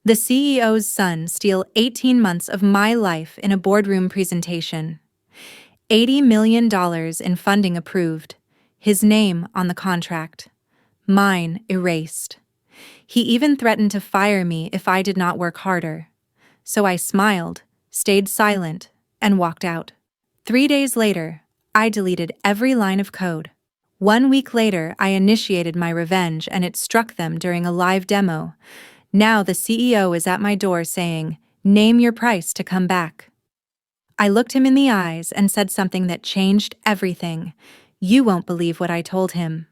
The CEO's son steal 18 months of my life in a boardroom presentation. $80 million in funding approved. His name on the contract. Mine erased. He even threatened to fire me if I did not work harder. So I smiled, stayed silent, and walked out. 3 days later, I deleted every line of code. 1 week later, I initiated my revenge and it struck them during a live demo. Now the CEO is at my door saying, "Name your price to come back." I looked him in the eyes and said something that changed everything. You won't believe what I told him.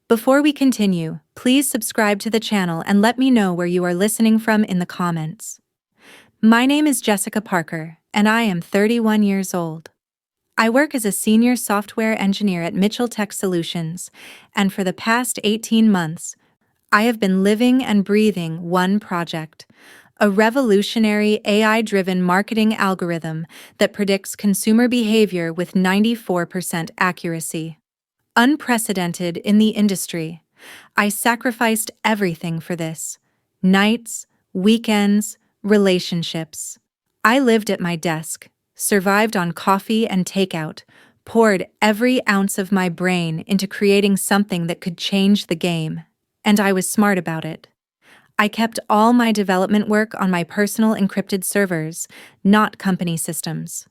Before we continue, please subscribe to the channel and let me know where you are listening from in the comments. My name is Jessica Parker, and I am 31 years old. I work as a senior software engineer at Mitchell Tech Solutions, and for the past 18 months, I have been living and breathing one project, a revolutionary AI-driven marketing algorithm that predicts consumer behavior with 94% accuracy. Unprecedented in the industry, I sacrificed everything for this. Nights, weekends, relationships. I lived at my desk, survived on coffee and takeout, poured every ounce of my brain into creating something that could change the game. And I was smart about it. I kept all my development work on my personal encrypted servers, not company systems.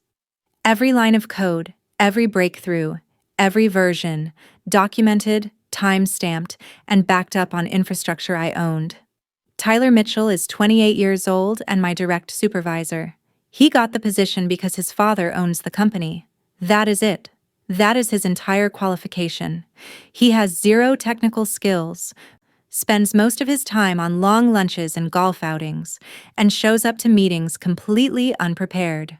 Every line of code, every breakthrough, every version, documented, time-stamped, and backed up on infrastructure I owned. Tyler Mitchell is 28 years old and my direct supervisor. He got the position because his father owns the company. That is it. That is his entire qualification. He has zero technical skills, spends most of his time on long lunches and golf outings, and shows up to meetings completely unprepared.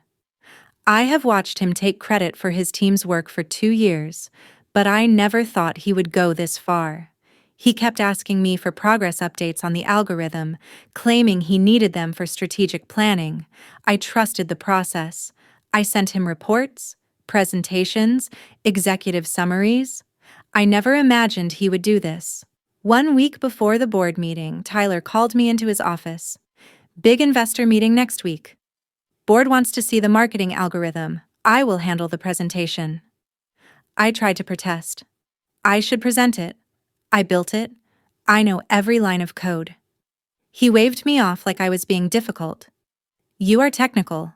I have watched him take credit for his team's work for 2 years, but I never thought he would go this far. He kept asking me for progress updates on the algorithm, claiming he needed them for strategic planning. I trusted the process. I sent him reports, presentations, executive summaries. I never imagined he would do this. 1 week before the board meeting, Tyler called me into his office. "Big investor meeting next week. Board wants to see the marketing algorithm. I will handle the presentation." I tried to protest. I should present it. I built it. I know every line of code. He waved me off like I was being difficult. "You are technical.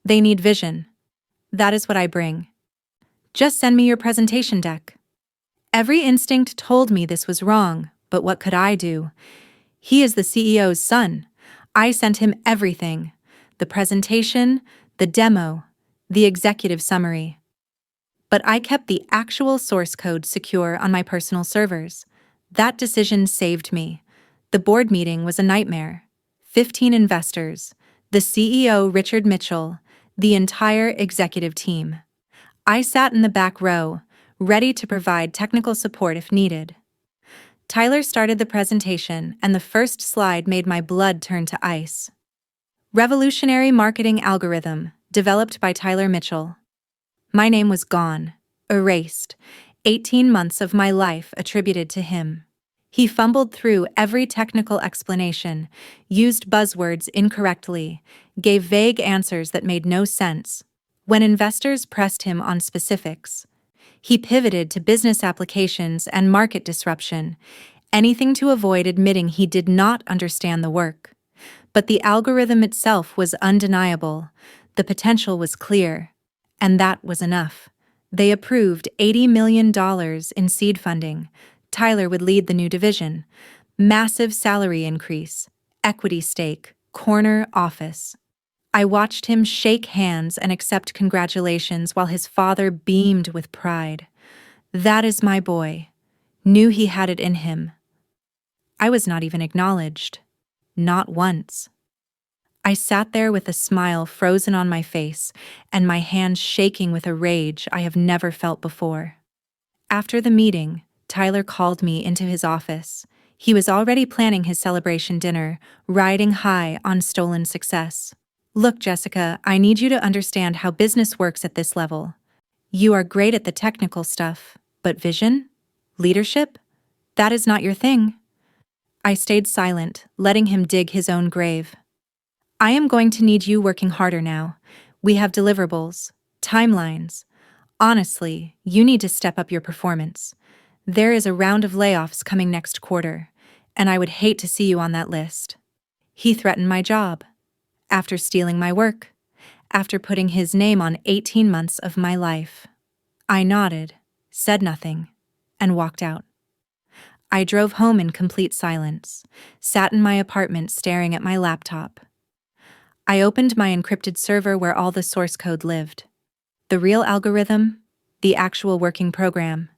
They need vision. That is what I bring. Just send me your presentation deck." Every instinct told me this was wrong, but what could I do? He is the CEO's son. I sent him everything. The presentation, the demo, the executive summary. But I kept the actual source code secure on my personal servers. That decision saved me. The board meeting was a nightmare. 15 investors, the CEO Richard Mitchell, the entire executive team. I sat in the back row, ready to provide technical support if needed. Tyler started the presentation, and the first slide made my blood turn to ice. Revolutionary marketing algorithm, developed by Tyler Mitchell. My name was gone, erased, 18 months of my life attributed to him. He fumbled through every technical explanation, used buzzwords incorrectly, gave vague answers that made no sense. When investors pressed him on specifics, he pivoted to business applications and market disruption, anything to avoid admitting he did not understand the work. But the algorithm itself was undeniable. The potential was clear. And that was enough. They approved $80 million in seed funding. Tyler would lead the new division. Massive salary increase, equity stake, corner office. I watched him shake hands and accept congratulations while his father beamed with pride. That is my boy. Knew he had it in him. I was not even acknowledged. Not once. I sat there with a smile frozen on my face and my hands shaking with a rage I have never felt before. After the meeting, Tyler called me into his office. He was already planning his celebration dinner, riding high on stolen success. "Look, Jessica, I need you to understand how business works at this level. You are great at the technical stuff, but vision? Leadership? That is not your thing." I stayed silent, letting him dig his own grave. I am going to need you working harder now. We have deliverables, timelines. Honestly, you need to step up your performance. There is a round of layoffs coming next quarter, and I would hate to see you on that list. He threatened my job. After stealing my work. After putting his name on 18 months of my life. I nodded, said nothing, and walked out. I drove home in complete silence, sat in my apartment staring at my laptop. I opened my encrypted server where all the source code lived. The real algorithm, the actual working program,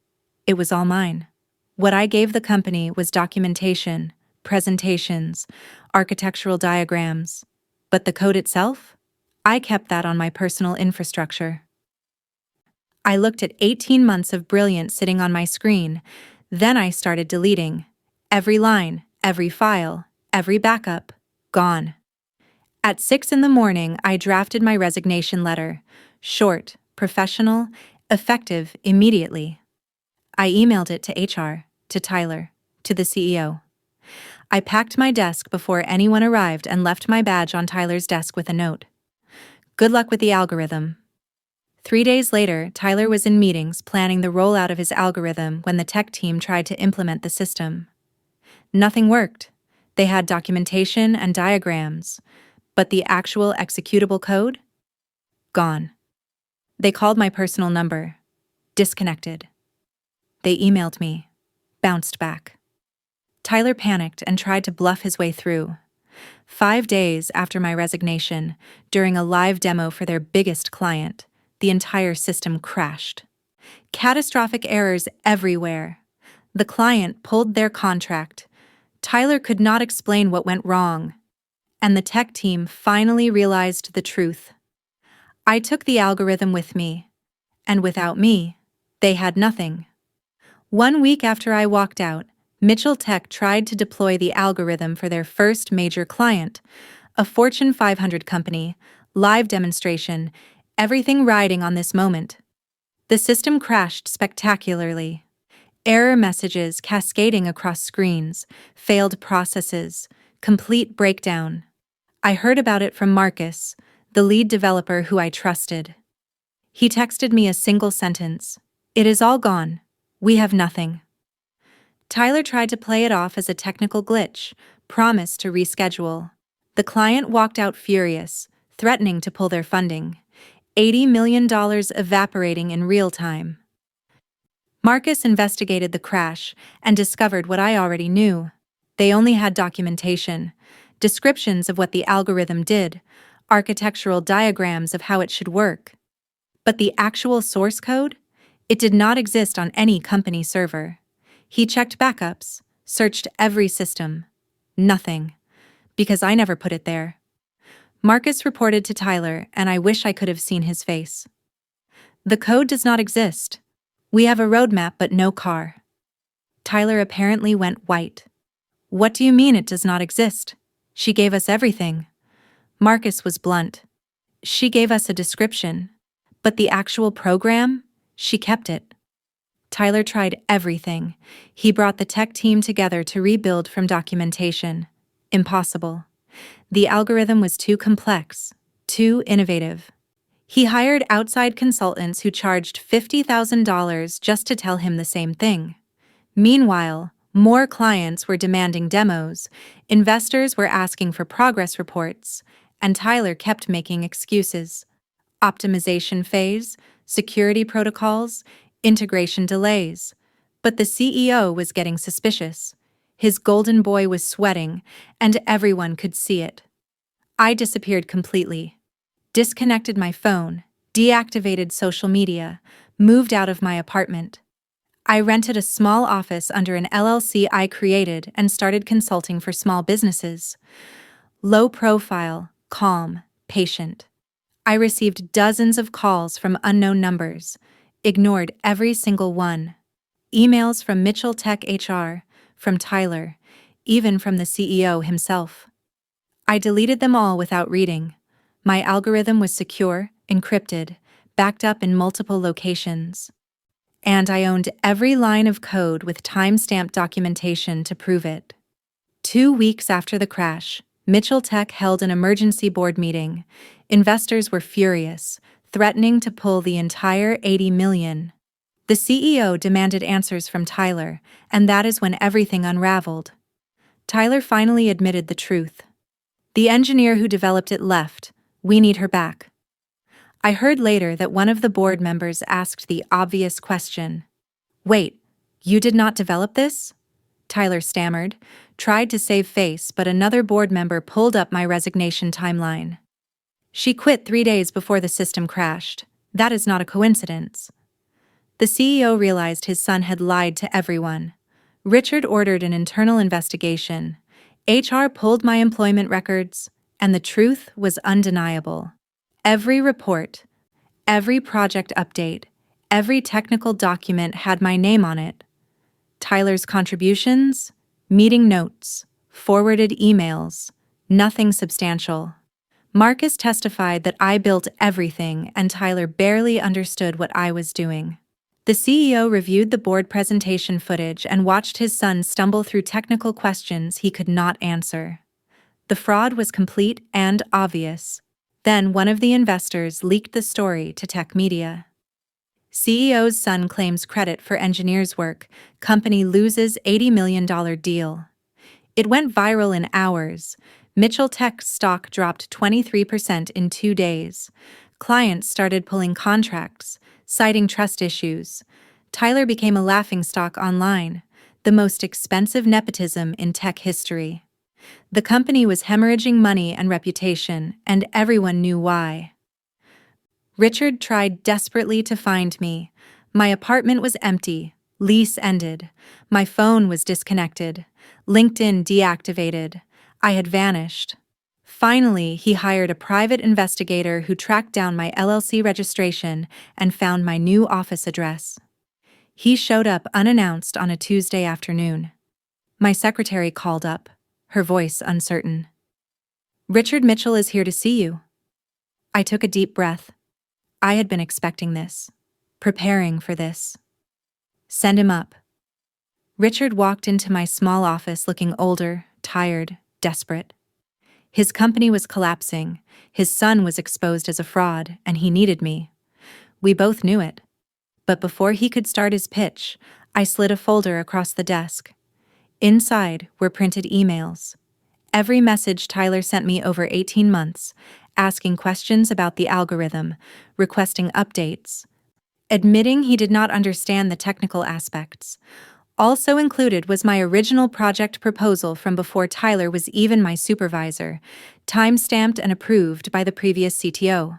it was all mine. What I gave the company was documentation, presentations, architectural diagrams, but the code itself? I kept that on my personal infrastructure. I looked at 18 months of brilliance sitting on my screen, then I started deleting. Every line, every file, every backup, gone. At 6 in the morning, I drafted my resignation letter. Short, professional, effective immediately. I emailed it to HR, to Tyler, to the CEO. I packed my desk before anyone arrived and left my badge on Tyler's desk with a note. Good luck with the algorithm. 3 days later, Tyler was in meetings planning the rollout of his algorithm when the tech team tried to implement the system. Nothing worked. They had documentation and diagrams, but the actual executable code? Gone. They called my personal number. Disconnected. They emailed me. Bounced back. Tyler panicked and tried to bluff his way through. 5 days after my resignation, during a live demo for their biggest client, the entire system crashed. Catastrophic errors everywhere. The client pulled their contract. Tyler could not explain what went wrong. And the tech team finally realized the truth. I took the algorithm with me, and without me, they had nothing. 1 week after I walked out, Mitchell Tech tried to deploy the algorithm for their first major client, a Fortune 500 company, live demonstration, everything riding on this moment. The system crashed spectacularly. Error messages cascading across screens, failed processes, complete breakdown. I heard about it from Marcus, the lead developer who I trusted. He texted me a single sentence. It is all gone. We have nothing. Tyler tried to play it off as a technical glitch, promised to reschedule. The client walked out furious, threatening to pull their funding. $80 million evaporating in real time. Marcus investigated the crash and discovered what I already knew. They only had documentation, descriptions of what the algorithm did, architectural diagrams of how it should work. But the actual source code? It did not exist on any company server. He checked backups, searched every system. Nothing. Because I never put it there. Marcus reported to Tyler, and I wish I could have seen his face. The code does not exist. We have a roadmap but no car. Tyler apparently went white. What do you mean it does not exist? She gave us everything. Marcus was blunt. She gave us a description. But the actual program? She kept it. Tyler tried everything. He brought the tech team together to rebuild from documentation. Impossible. The algorithm was too complex, too innovative. He hired outside consultants who charged $50,000 just to tell him the same thing. Meanwhile, more clients were demanding demos, investors were asking for progress reports, and Tyler kept making excuses. Optimization phase, security protocols, integration delays. But the CEO was getting suspicious. His golden boy was sweating, and everyone could see it. I disappeared completely. Disconnected my phone, deactivated social media, moved out of my apartment. I rented a small office under an LLC I created and started consulting for small businesses. Low profile, calm, patient. I received dozens of calls from unknown numbers, ignored every single one. Emails from Mitchell Tech HR, from Tyler, even from the CEO himself. I deleted them all without reading. My algorithm was secure, encrypted, backed up in multiple locations. And I owned every line of code with time-stamped documentation to prove it. 2 weeks after the crash, Mitchell Tech held an emergency board meeting. Investors were furious, threatening to pull the entire $80 million. The CEO demanded answers from Tyler, and that is when everything unraveled. Tyler finally admitted the truth. The engineer who developed it left. We need her back. I heard later that one of the board members asked the obvious question. Wait, you did not develop this? Tyler stammered, tried to save face, but another board member pulled up my resignation timeline. She quit 3 days before the system crashed. That is not a coincidence. The CEO realized his son had lied to everyone. Richard ordered an internal investigation. HR pulled my employment records, and the truth was undeniable. Every report, every project update, every technical document had my name on it. Tyler's contributions, meeting notes, forwarded emails, nothing substantial. Marcus testified that I built everything and Tyler barely understood what I was doing. The CEO reviewed the board presentation footage and watched his son stumble through technical questions he could not answer. The fraud was complete and obvious. Then one of the investors leaked the story to tech media. CEO's son claims credit for engineer's work. Company loses $80 million deal. It went viral in hours. Mitchell Tech's stock dropped 23% in 2 days. Clients started pulling contracts, citing trust issues. Tyler became a laughingstock online, the most expensive nepotism in tech history. The company was hemorrhaging money and reputation, and everyone knew why. Richard tried desperately to find me. My apartment was empty, lease ended. My phone was disconnected, LinkedIn deactivated. I had vanished. Finally, he hired a private investigator who tracked down my LLC registration and found my new office address. He showed up unannounced on a Tuesday afternoon. My secretary called up, her voice uncertain. "Richard Mitchell is here to see you." I took a deep breath. I had been expecting this, preparing for this. "Send him up." Richard walked into my small office looking older, tired, desperate. His company was collapsing, his son was exposed as a fraud, and he needed me. We both knew it. But before he could start his pitch, I slid a folder across the desk. Inside were printed emails. Every message Tyler sent me over 18 months, asking questions about the algorithm, requesting updates, admitting he did not understand the technical aspects. Also included was my original project proposal from before Tyler was even my supervisor, time-stamped and approved by the previous CTO.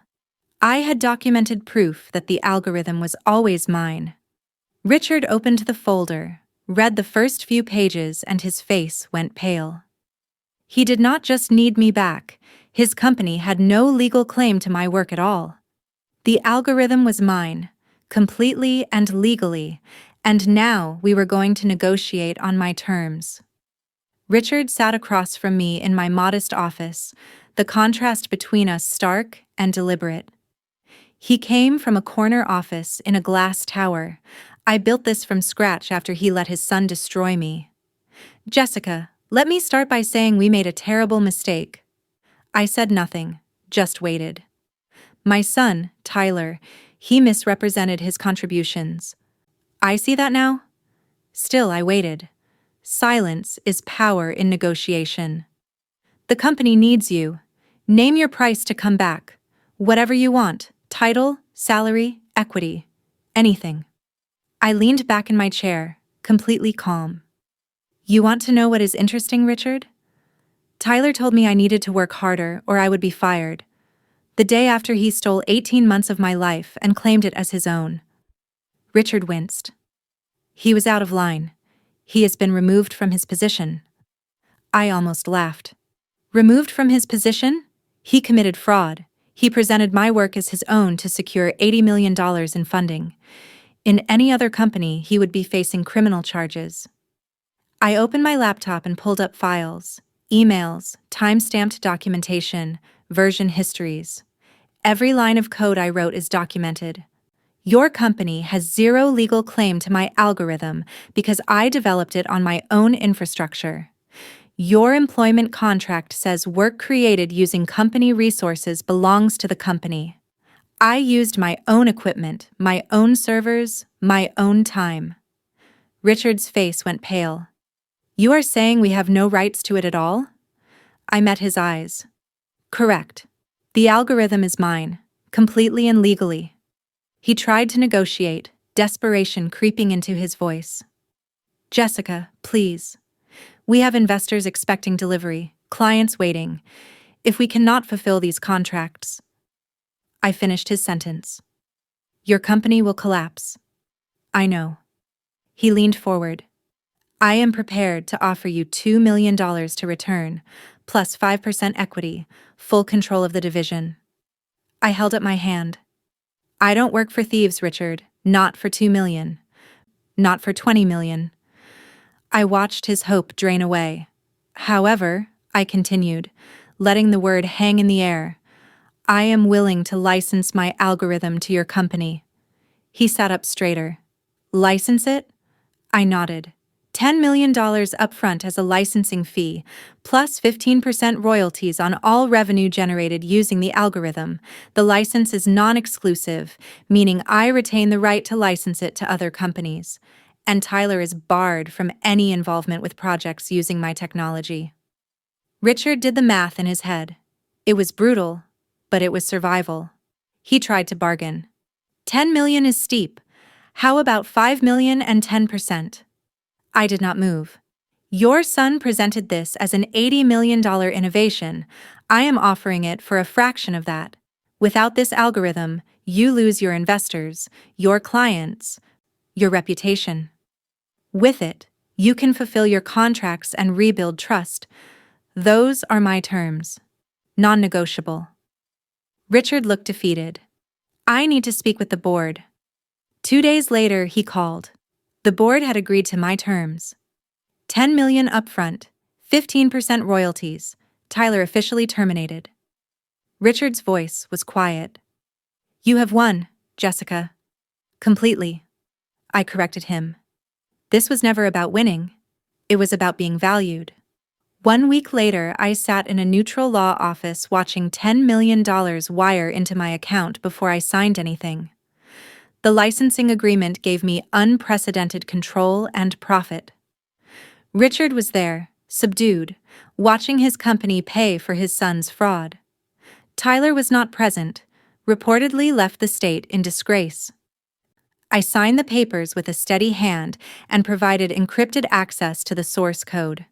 I had documented proof that the algorithm was always mine. Richard opened the folder, read the first few pages, and his face went pale. He did not just need me back, his company had no legal claim to my work at all. The algorithm was mine, completely and legally, and now we were going to negotiate on my terms. Richard sat across from me in my modest office, the contrast between us stark and deliberate. He came from a corner office in a glass tower. I built this from scratch after he let his son destroy me. "Jessica, let me start by saying we made a terrible mistake." I said nothing, just waited. My son, Tyler, he misrepresented his contributions. I see that now? Still, I waited. Silence is power in negotiation. "The company needs you. Name your price to come back. Whatever you want, title, salary, equity, anything." I leaned back in my chair, completely calm. "You want to know what is interesting, Richard? Tyler told me I needed to work harder or I would be fired. The day after he stole 18 months of my life and claimed it as his own." Richard winced. "He was out of line. He has been removed from his position." I almost laughed. "Removed from his position? He committed fraud. He presented my work as his own to secure $80 million in funding. In any other company, he would be facing criminal charges." I opened my laptop and pulled up files, emails, time-stamped documentation, version histories. Every line of code I wrote is documented. "Your company has zero legal claim to my algorithm because I developed it on my own infrastructure. Your employment contract says work created using company resources belongs to the company. I used my own equipment, my own servers, my own time. Richard's face went pale. You are saying we have no rights to it at all? I met his eyes. Correct. The algorithm is mine, completely and legally. He tried to negotiate, desperation creeping into his voice. Jessica, please. We have investors expecting delivery, clients waiting. If we cannot fulfill these contracts. I finished his sentence. Your company will collapse. I know. He leaned forward. I am prepared to offer you $2 million to return, plus 5% equity, full control of the division. I held up my hand. I don't work for thieves, Richard. Not for $2 million. Not for $20 million. I watched his hope drain away. However, I continued, letting the word hang in the air. I am willing to license my algorithm to your company. He sat up straighter. License it? I nodded. $10 million upfront as a licensing fee, plus 15% royalties on all revenue generated using the algorithm. The license is non-exclusive, meaning I retain the right to license it to other companies. And Tyler is barred from any involvement with projects using my technology. Richard did the math in his head. It was brutal, but it was survival. He tried to bargain. 10 million is steep. How about 5 million and 10%? I did not move. Your son presented this as an $80 million innovation. I am offering it for a fraction of that. Without this algorithm, you lose your investors, your clients, your reputation. With it, you can fulfill your contracts and rebuild trust. Those are my terms. Non-negotiable. Richard looked defeated. I need to speak with the board. 2 days later, he called. The board had agreed to my terms. 10 million upfront, 15% royalties. Tyler officially terminated. Richard's voice was quiet. You have won, Jessica. Completely. I corrected him. This was never about winning. It was about being valued. 1 week later, I sat in a neutral law office watching $10 million wire into my account before I signed anything. The licensing agreement gave me unprecedented control and profit. Richard was there, subdued, watching his company pay for his son's fraud. Tyler was not present, reportedly left the state in disgrace. I signed the papers with a steady hand and provided encrypted access to the source code.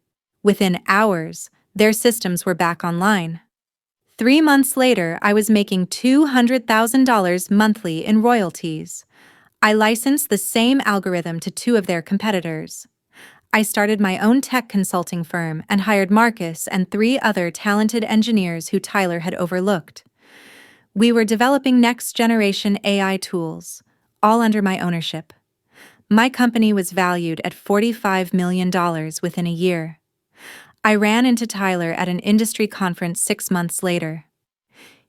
Within hours, their systems were back online. 3 months later, I was making $200,000 monthly in royalties. I licensed the same algorithm to 2 of their competitors. I started my own tech consulting firm and hired Marcus and 3 other talented engineers who Tyler had overlooked. We were developing next-generation AI tools, all under my ownership. My company was valued at $45 million within a year. I ran into Tyler at an industry conference 6 months later.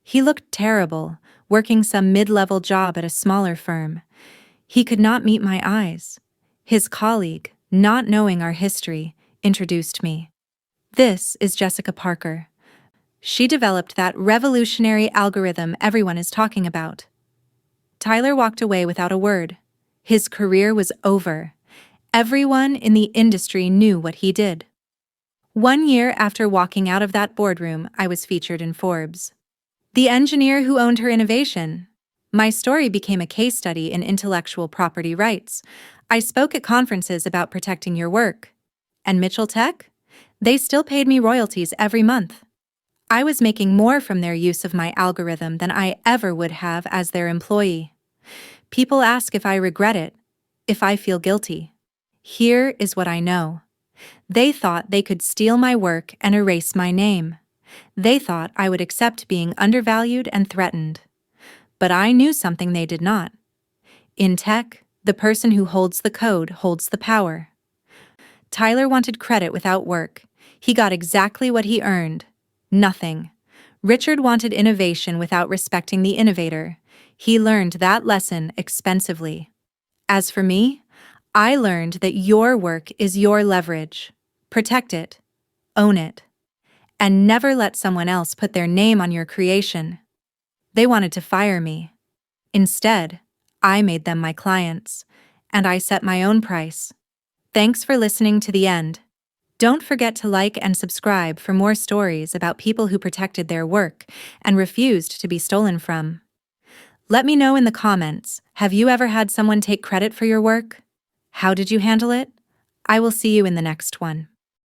He looked terrible, working some mid-level job at a smaller firm. He could not meet my eyes. His colleague, not knowing our history, introduced me. This is Jessica Parker. She developed that revolutionary algorithm everyone is talking about. Tyler walked away without a word. His career was over. Everyone in the industry knew what he did. 1 year after walking out of that boardroom, I was featured in Forbes. The engineer who owned her innovation. My story became a case study in intellectual property rights. I spoke at conferences about protecting your work. And Mitchell Tech? They still paid me royalties every month. I was making more from their use of my algorithm than I ever would have as their employee. People ask if I regret it, if I feel guilty. Here is what I know. They thought they could steal my work and erase my name. They thought I would accept being undervalued and threatened. But I knew something they did not. In tech, the person who holds the code holds the power. Tyler wanted credit without work. He got exactly what he earned. Nothing. Richard wanted innovation without respecting the innovator. He learned that lesson expensively. As for me, I learned that your work is your leverage. Protect it. Own it. And never let someone else put their name on your creation. They wanted to fire me. Instead, I made them my clients, and I set my own price. Thanks for listening to the end. Don't forget to like and subscribe for more stories about people who protected their work and refused to be stolen from. Let me know in the comments, have you ever had someone take credit for your work? How did you handle it? I will see you in the next one.